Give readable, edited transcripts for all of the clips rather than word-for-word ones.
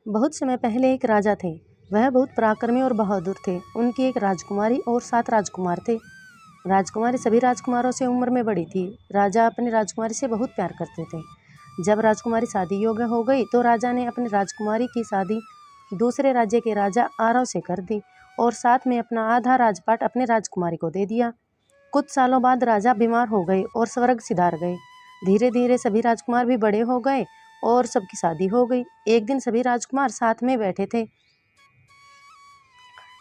बहुत समय पहले एक राजा थे। वह बहुत पराक्रमी और बहादुर थे। उनकी एक राजकुमारी और 7 राजकुमार थे। राजकुमारी सभी राजकुमारों से उम्र में बड़ी थी। राजा अपनी राजकुमारी से बहुत प्यार करते थे। जब राजकुमारी शादी योग्य हो गई तो राजा ने अपनी राजकुमारी की शादी दूसरे राज्य के राजा आरव से कर दी और साथ में अपना आधा राजपाट अपने राजकुमारी को दे दिया। कुछ सालों बाद राजा बीमार हो गए और स्वर्ग सिधार गए। धीरे धीरे सभी राजकुमार भी बड़े हो गए और सबकी शादी हो गई। एक दिन सभी राजकुमार साथ में बैठे थे।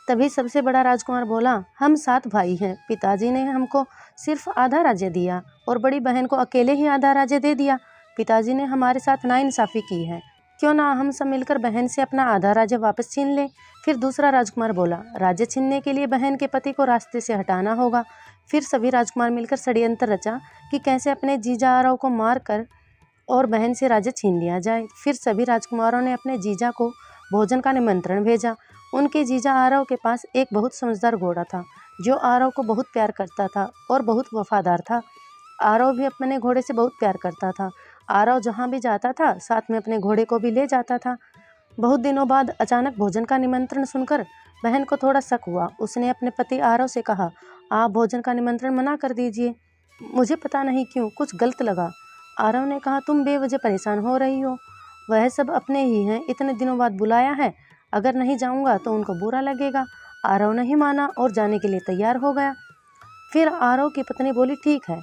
तभी सबसे बड़ा राजकुमार बोला, हम 7 भाई हैं। पिताजी ने हमको सिर्फ आधा राज्य दिया और बड़ी बहन को अकेले ही आधा राज्य दे दिया। पिताजी ने हमारे साथ नाइंसाफ़ी की है। क्यों ना हम सब मिलकर बहन से अपना आधा राज्य वापस छीन लें। फिर दूसरा राजकुमार बोला, राज्य छीनने के लिए बहन के पति को रास्ते से हटाना होगा। फिर सभी राजकुमार मिलकर षड्यंत्र रचा कि कैसे अपने जीजा आरव को मार कर और बहन से राज्य छीन लिया जाए। फिर सभी राजकुमारों ने अपने जीजा को भोजन का निमंत्रण भेजा। उनके जीजा आरव के पास एक बहुत समझदार घोड़ा था जो आरव को बहुत प्यार करता था और बहुत वफादार था। आरव भी अपने घोड़े से बहुत प्यार करता था। आरव जहाँ भी जाता था साथ में अपने घोड़े को भी ले जाता था। बहुत दिनों बाद अचानक भोजन का निमंत्रण सुनकर बहन को थोड़ा शक हुआ। उसने अपने पति आरव से कहा, आप भोजन का निमंत्रण मना कर दीजिए, मुझे पता नहीं क्यों कुछ गलत लगा। आरव ने कहा, तुम बेवजह परेशान हो रही हो, वह सब अपने ही हैं, इतने दिनों बाद बुलाया है, अगर नहीं जाऊंगा तो उनको बुरा लगेगा। आरव नहीं माना और जाने के लिए तैयार हो गया। फिर आरव की पत्नी बोली, ठीक है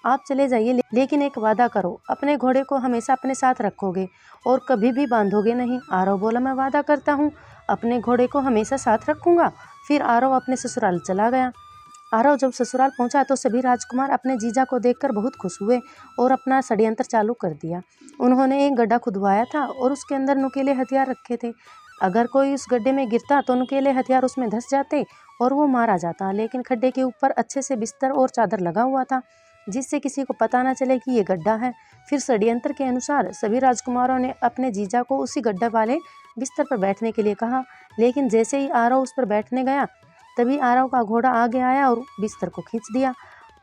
आप चले जाइए, लेकिन एक वादा करो, अपने घोड़े को हमेशा अपने साथ रखोगे और कभी भी बांधोगे नहीं। आरव बोला, मैं वादा करता हूँ, अपने घोड़े को हमेशा साथ रखूँगा। फिर आरव अपने ससुराल चला गया। आरव जब ससुराल पहुंचा तो सभी राजकुमार अपने जीजा को देखकर बहुत खुश हुए और अपना षड्यंत्र चालू कर दिया। उन्होंने एक गड्ढा खुदवाया था और उसके अंदर नुकीले हथियार रखे थे। अगर कोई उस गड्ढे में गिरता तो नुकीले हथियार उसमें धंस जाते और वो मारा जाता। लेकिन खड्डे के ऊपर अच्छे से बिस्तर और चादर लगा हुआ था जिससे किसी को पता न चले कि ये गड्ढा है। फिर षड्यंत्र के अनुसार सभी राजकुमारों ने अपने जीजा को उसी गड्ढे वाले बिस्तर पर बैठने के लिए कहा। लेकिन जैसे ही आरव उस पर बैठने गया तभी आरव का घोड़ा आगे आया और बिस्तर को खींच दिया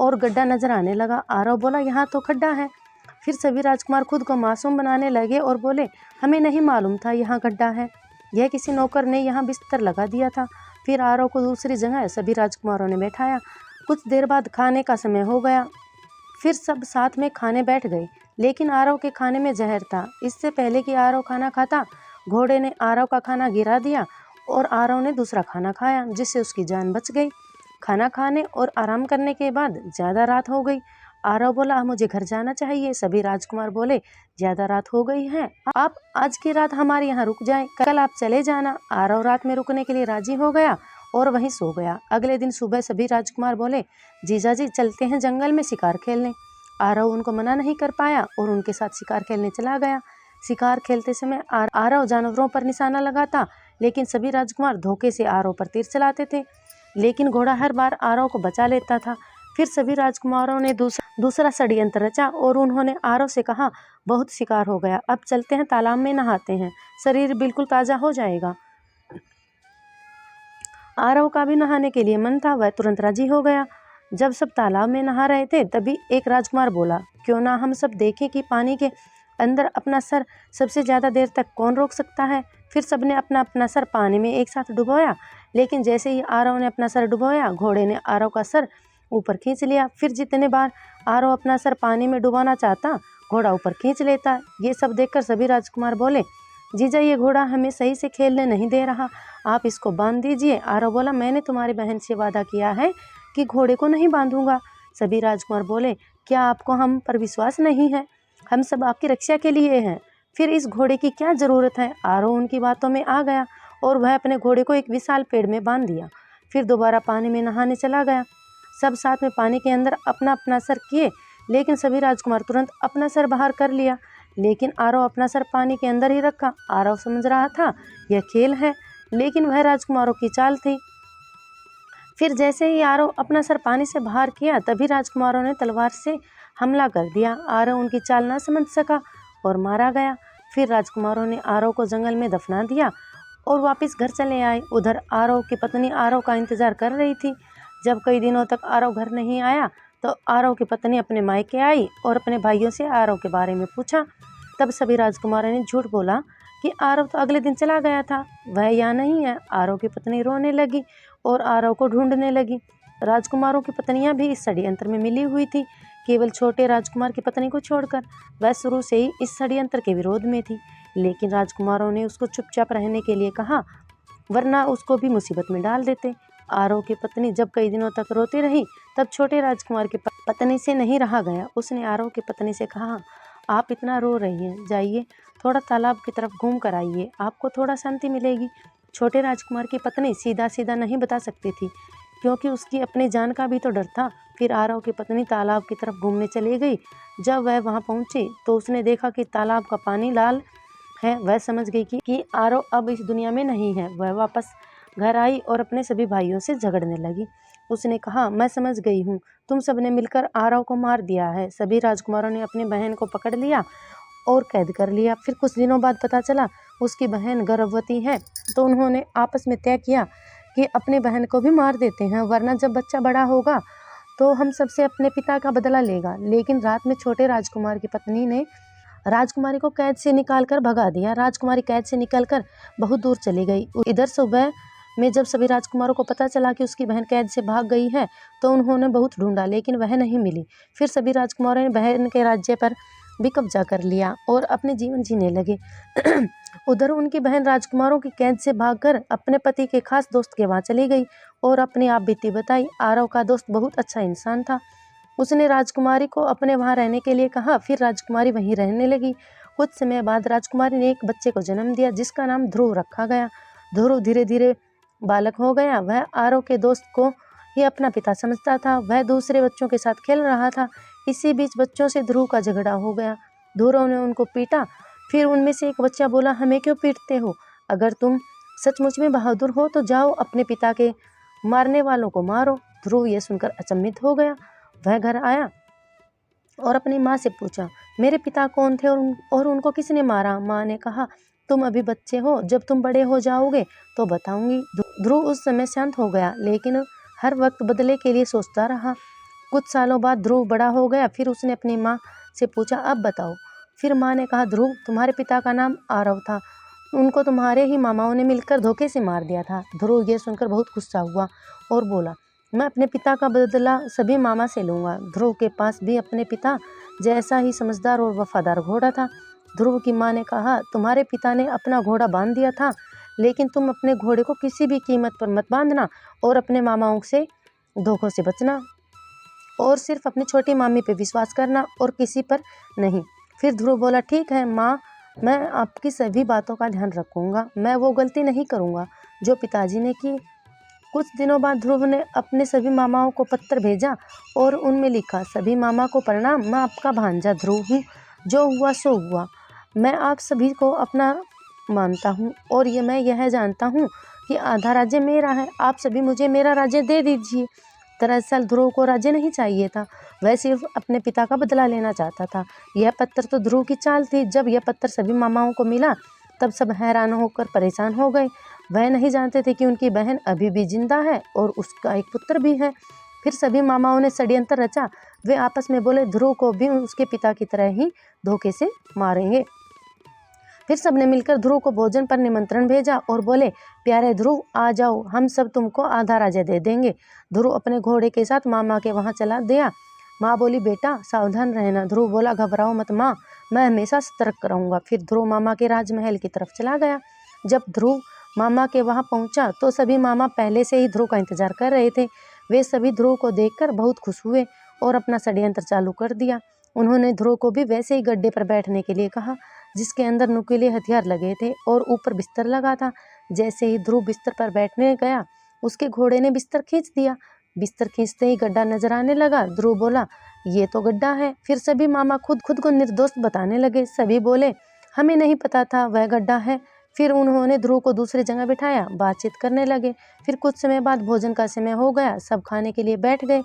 और गड्ढा नजर आने लगा। आरव बोला, यहाँ तो खड्डा है। फिर सभी राजकुमार खुद को मासूम बनाने लगे और बोले, हमें नहीं मालूम था यहाँ गड्ढा है, यह किसी नौकर ने यहाँ बिस्तर लगा दिया था। फिर आरव को दूसरी जगह सभी राजकुमारों ने बैठाया। कुछ देर बाद खाने का समय हो गया। फिर सब साथ में खाने बैठ गए, लेकिन आरव के खाने में जहर था। इससे पहले कि आरव खाना खाता, घोड़े ने आरव का खाना गिरा दिया और आरव ने दूसरा खाना खाया जिससे उसकी जान बच गई। खाना खाने और आराम करने के बाद ज़्यादा रात हो गई। आरव बोला, मुझे घर जाना चाहिए। सभी राजकुमार बोले, ज़्यादा रात हो गई है, आप आज की रात हमारे यहाँ रुक जाएं, कल आप चले जाना। आरव रात में रुकने के लिए राजी हो गया और वहीं सो गया। अगले दिन सुबह सभी राजकुमार बोले, जीजा जी चलते हैं जंगल में शिकार खेलने। आरव उनको मना नहीं कर पाया और उनके साथ शिकार खेलने चला गया। शिकार खेलते समय आरव जानवरों पर निशाना लगाता, लेकिन सभी राजकुमार धोखे से आरव पर तीर चलाते थे, लेकिन घोड़ा हर बार आरव को बचा लेता था। फिर सभी राजकुमारों ने दूसरा षड्यंत्र रचा और उन्होंने आरव से कहा, बहुत शिकार हो गया, अब चलते हैं तालाब में नहाते हैं, शरीर बिल्कुल ताज़ा हो जाएगा। आरव का भी नहाने के लिए मन था, वह तुरंत राजी हो गया। जब सब तालाब में नहा रहे थे तभी एक राजकुमार बोला, क्यों ना हम सब देखें कि पानी के अंदर अपना सर सबसे ज़्यादा देर तक कौन रोक सकता है। फिर सबने अपना अपना सर पानी में एक साथ डुबोया, लेकिन जैसे ही आरव ने अपना सर डुबोया, घोड़े ने आरव का सर ऊपर खींच लिया। फिर जितने बार आरव अपना सर पानी में डुबाना चाहता, घोड़ा ऊपर खींच लेता। ये सब देखकर सभी राजकुमार बोले, जीजा ये घोड़ा हमें सही से खेलने नहीं दे रहा, आप इसको बांध दीजिए। आरव बोला, मैंने तुम्हारी बहन से वादा किया है कि घोड़े को नहीं बांधूंगा। सभी राजकुमार बोले, क्या आपको हम पर विश्वास नहीं है? हम सब आपकी रक्षा के लिए हैं, फिर इस घोड़े की क्या ज़रूरत है? आरव उनकी बातों में आ गया और वह अपने घोड़े को एक विशाल पेड़ में बांध दिया। फिर दोबारा पानी में नहाने चला गया। सब साथ में पानी के अंदर अपना अपना सर किए, लेकिन सभी राजकुमार तुरंत अपना सर बाहर कर लिया, लेकिन आरव अपना सर पानी के अंदर ही रखा। आरव समझ रहा था यह खेल है, लेकिन वह राजकुमारों की चाल थी। फिर जैसे ही आरव अपना सर पानी से बाहर किया तभी राजकुमारों ने तलवार से हमला कर दिया। आरव उनकी चाल न समझ सका और मारा गया। फिर राजकुमारों ने आरव को जंगल में दफना दिया और वापस घर चले आए। उधर आरव की पत्नी आरव का इंतजार कर रही थी। जब कई दिनों तक आरव घर नहीं आया तो आरव की पत्नी अपने मायके आई और अपने भाइयों से आरव के बारे में पूछा। तब सभी राजकुमारों ने झूठ बोला कि आरव तो अगले दिन चला गया था, वह यहाँ नहीं है। आरव की पत्नी रोने लगी और आरव को ढूंढने लगी। राजकुमारों की पत्नियां भी इस षड्यंत्र में मिली हुई थी, केवल छोटे राजकुमार की पत्नी को छोड़कर। वह शुरू से ही इस षड्यंत्र के विरोध में थी, लेकिन राजकुमारों ने उसको चुपचाप रहने के लिए कहा, वरना उसको भी मुसीबत में डाल देते। आरव की पत्नी जब कई दिनों तक रोती रही, तब छोटे राजकुमार की पत्नी से नहीं रहा गया। उसने आरव की पत्नी से कहा, आप इतना रो रही हैं, जाइए थोड़ा तालाब की तरफ घूम कर आइए, आपको थोड़ा शांति मिलेगी। छोटे राजकुमार की पत्नी सीधा सीधा नहीं बता सकती थी, क्योंकि उसकी अपनी जान का भी तो डर था। फिर आरव की पत्नी तालाब की तरफ घूमने चली गई। जब वह वहां पहुंची तो उसने देखा कि तालाब का पानी लाल है। वह समझ गई कि आरव अब इस दुनिया में नहीं है। वह वापस घर आई और अपने सभी भाइयों से झगड़ने लगी। उसने कहा, मैं समझ गई हूँ, तुम सबने मिलकर आरव को मार दिया है। सभी राजकुमारों ने अपनी बहन को पकड़ लिया और कैद कर लिया। फिर कुछ दिनों बाद पता चला उसकी बहन गर्भवती है, तो उन्होंने आपस में तय किया कि अपनी बहन को भी मार देते हैं, वरना जब बच्चा बड़ा होगा तो हम सबसे अपने पिता का बदला लेगा। लेकिन रात में छोटे राजकुमार की पत्नी ने राजकुमारी को कैद से निकालकर भगा दिया। राजकुमारी कैद से निकलकर बहुत दूर चली गई। इधर सुबह में जब सभी राजकुमारों को पता चला कि उसकी बहन कैद से भाग गई है, तो उन्होंने बहुत ढूंढा, लेकिन वह नहीं मिली। फिर सभी राजकुमारों ने बहन के राज्य पर भी कब्जा कर लिया और अपने जीवन जीने लगे। उधर उनकी बहन राजकुमारों की कैद से भागकर अपने पति के खास दोस्त के वहां चली गई और अपनी आप बीती बताई। आरव का दोस्त बहुत अच्छा इंसान था। उसने राजकुमारी को अपने वहां रहने के लिए कहा। फिर राजकुमारी वहीं रहने लगी। कुछ समय बाद राजकुमारी ने एक बच्चे को जन्म दिया, जिसका नाम ध्रुव रखा गया। ध्रुव धीरे धीरे बालक हो गया। वह आरव के दोस्त को ही अपना पिता समझता था। वह दूसरे बच्चों के साथ खेल रहा था। इसी बीच बच्चों से ध्रुव का झगड़ा हो गया। ध्रुव ने उनको पीटा। फिर उनमें से एक बच्चा बोला, हमें क्यों पीटते हो? अगर तुम सचमुच में बहादुर हो तो जाओ अपने पिता के मारने वालों को मारो। ध्रुव ये सुनकर अचंभित हो गया। वह घर आया और अपनी माँ से पूछा, मेरे पिता कौन थे और उनको किसने मारा? माँ ने कहा, तुम अभी बच्चे हो, जब तुम बड़े हो जाओगे तो बताऊंगी। ध्रुव उस समय शांत हो गया, लेकिन हर वक्त बदले के लिए सोचता रहा। कुछ सालों बाद ध्रुव बड़ा हो गया। फिर उसने अपनी माँ से पूछा, अब बताओ। फिर माँ ने कहा, ध्रुव, तुम्हारे पिता का नाम आरव था, उनको तुम्हारे ही मामाओं ने मिलकर धोखे से मार दिया था। ध्रुव ये सुनकर बहुत गुस्सा हुआ और बोला, मैं अपने पिता का बदला सभी मामा से लूँगा। ध्रुव के पास भी अपने पिता जैसा ही समझदार और वफादार घोड़ा था। ध्रुव की माँ ने कहा, तुम्हारे पिता ने अपना घोड़ा बांध दिया था, लेकिन तुम अपने घोड़े को किसी भी कीमत पर मत बांधना और अपने मामाओं से धोखों से बचना और सिर्फ अपनी छोटी मामी पे विश्वास करना और किसी पर नहीं। फिर ध्रुव बोला, ठीक है माँ, मैं आपकी सभी बातों का ध्यान रखूँगा। मैं वो गलती नहीं करूँगा जो पिताजी ने की। कुछ दिनों बाद ध्रुव ने अपने सभी मामाओं को पत्र भेजा और उनमें लिखा, सभी मामा को प्रणाम, मैं आपका भांजा ध्रुव हूँ। जो हुआ सो हुआ। मैं आप सभी को अपना मानता हूँ और मैं यह जानता हूँ कि आधा राज्य मेरा है। आप सभी मुझे मेरा राज्य दे दीजिए। दरअसल ध्रुव को राज्य नहीं चाहिए था, वह सिर्फ अपने पिता का बदला लेना चाहता था। यह पत्र तो ध्रुव की चाल थी। जब यह पत्र सभी मामाओं को मिला, तब सब हैरान होकर परेशान हो गए। वह नहीं जानते थे कि उनकी बहन अभी भी जिंदा है और उसका एक पुत्र भी है। फिर सभी मामाओं ने षड्यंत्र रचा। वे आपस में बोले, ध्रुव को भी उसके पिता की तरह ही धोखे से मारेंगे। फिर सबने मिलकर ध्रुव को भोजन पर निमंत्रण भेजा और बोले, प्यारे ध्रुव, आ जाओ, हम सब तुमको आधा राज्य दे देंगे। ध्रुव अपने घोड़े के साथ मामा के वहां चला दिया। माँ बोली, बेटा सावधान रहना। ध्रुव बोला, घबराओ मत माँ, मैं हमेशा सतर्क रहूंगा। फिर ध्रुव मामा के राजमहल की तरफ चला गया। जब ध्रुव मामा के वहां पहुंचा तो सभी मामा पहले से ही ध्रुव का इंतजार कर रहे थे। वे सभी ध्रुव को देखकर बहुत खुश हुए और अपना षड्यंत्र चालू कर दिया। उन्होंने ध्रुव को भी वैसे ही गड्ढे पर बैठने के लिए कहा, जिसके अंदर नुकीले हथियार लगे थे और ऊपर बिस्तर लगा था। जैसे ही ध्रुव बिस्तर पर बैठने गया, उसके घोड़े ने बिस्तर खींच दिया। बिस्तर खींचते ही गड्ढा नजर आने लगा। ध्रुव बोला, ये तो गड्ढा है। फिर सभी मामा खुद को निर्दोष बताने लगे। सभी बोले, हमें नहीं पता था वह गड्ढा है। फिर उन्होंने ध्रुव को दूसरी जगह बिठाया, बातचीत करने लगे। फिर कुछ समय बाद भोजन का समय हो गया, सब खाने के लिए बैठ गए,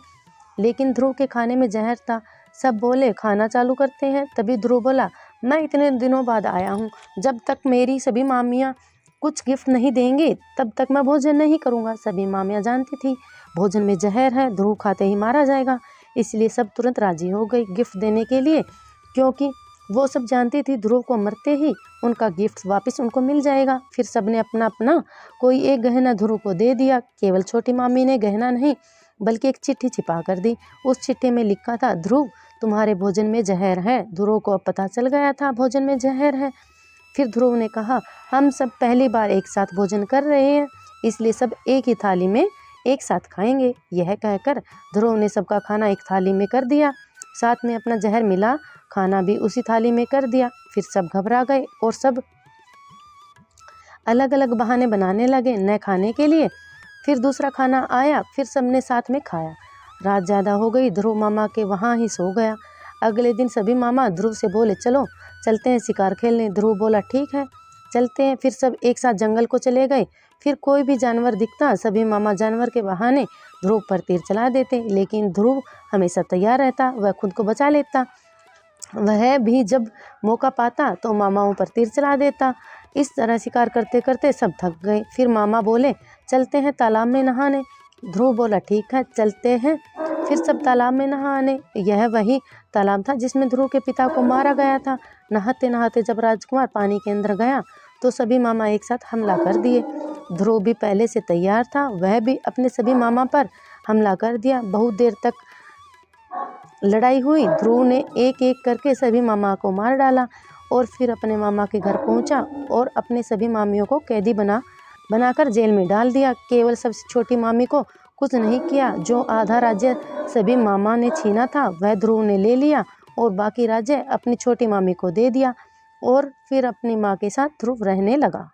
लेकिन ध्रुव के खाने में जहर था। सब बोले, खाना चालू करते हैं। तभी ध्रुव बोला, मैं इतने दिनों बाद आया हूँ, जब तक मेरी सभी मामियाँ कुछ गिफ्ट नहीं देंगी तब तक मैं भोजन नहीं करूँगा। सभी मामियाँ जानती थी भोजन में जहर है, ध्रुव खाते ही मारा जाएगा, इसलिए सब तुरंत राजी हो गई गिफ्ट देने के लिए, क्योंकि वो सब जानती थी ध्रुव को मरते ही उनका गिफ्ट वापस उनको मिल जाएगा। फिर सबने अपना अपना कोई एक गहना ध्रुव को दे दिया। केवल छोटी मामी ने गहना नहीं बल्कि एक चिट्ठी छिपा कर दी। उस चिट्ठी में लिखा था, ध्रुव तुम्हारे भोजन में जहर है। ध्रुव को अब पता चल गया था भोजन में जहर है। फिर ध्रुव ने कहा, हम सब पहली बार एक साथ भोजन कर रहे हैं, इसलिए सब एक ही थाली में एक साथ खाएंगे। यह कहकर ध्रुव ने सबका खाना एक थाली में कर दिया, साथ में अपना जहर मिला खाना भी उसी थाली में कर दिया। फिर सब घबरा गए और सब अलग अलग बहाने बनाने लगे न खाने के लिए। फिर दूसरा खाना आया, फिर सबने साथ में खाया। रात ज़्यादा हो गई, ध्रुव मामा के वहाँ ही सो गया। अगले दिन सभी मामा ध्रुव से बोले, चलो चलते हैं शिकार खेलने। ध्रुव बोला, ठीक है चलते हैं। फिर सब एक साथ जंगल को चले गए। फिर कोई भी जानवर दिखता सभी मामा जानवर के बहाने ध्रुव पर तीर चला देते, लेकिन ध्रुव हमेशा तैयार रहता, वह खुद को बचा लेता। वह भी जब मौका पाता तो मामाओं पर तीर चला देता। इस तरह शिकार करते करते सब थक गए। फिर मामा बोले, चलते हैं तालाब में नहाने। ध्रुव बोला, ठीक है चलते हैं। फिर सब तालाब में नहाने। यह वही तालाब था जिसमें ध्रुव के पिता को मारा गया था। नहाते नहाते जब राजकुमार पानी के अंदर गया तो सभी मामा एक साथ हमला कर दिए। ध्रुव भी पहले से तैयार था, वह भी अपने सभी मामा पर हमला कर दिया। बहुत देर तक लड़ाई हुई। ध्रुव ने एक एक करके सभी मामा को मार डाला और फिर अपने मामा के घर पहुंचा और अपने सभी मामियों को कैदी बनाकर जेल में डाल दिया। केवल सबसे छोटी मामी को कुछ नहीं किया। जो आधा राज्य सभी मामा ने छीना था वह ध्रुव ने ले लिया और बाकी राज्य अपनी छोटी मामी को दे दिया और फिर अपनी माँ के साथ ध्रुव रहने लगा।